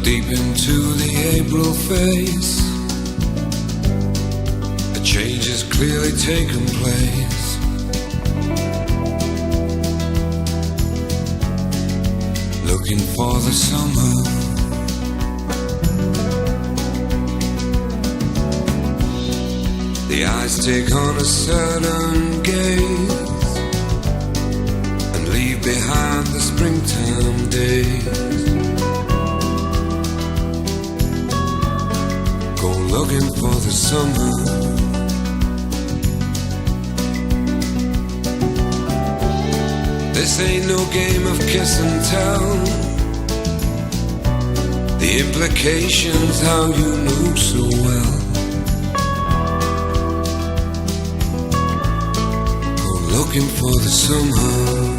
Deep into the April face, a change has clearly taken place. Looking for the summer, the eyes take on a certain gaze and leave behind the springtime days. Go looking for the summer. This ain't no game of kiss and tell. The implications how you know so well. Go looking for the summer.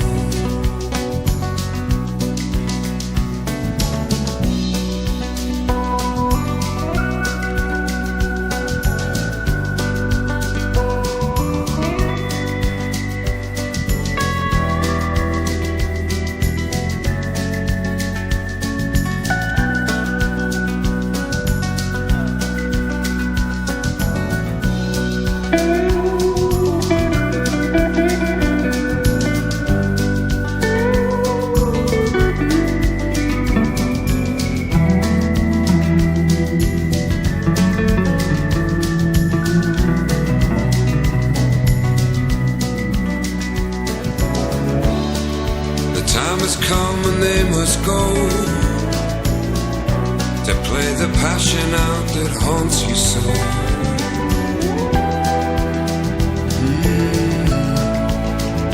Time has come and they must go to play the passion out that haunts you so.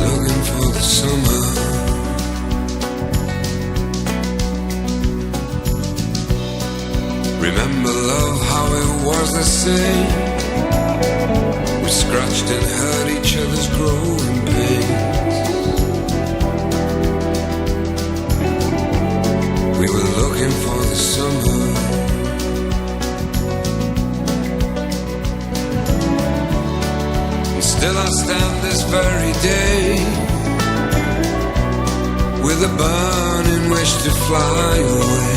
Looking for the summer. Remember love, how it was the same. We scratched and hurt each other's growing pains. We were looking for the summer. And still I stand this very day with a burning wish to fly away.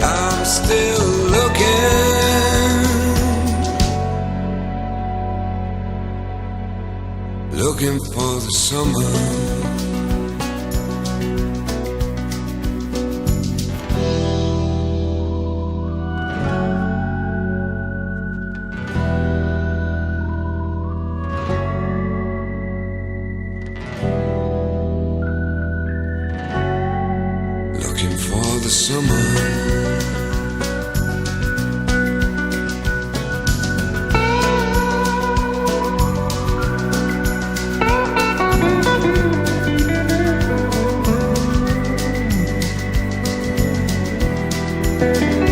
I'm still looking for the summer. Looking for the summer. Thank you.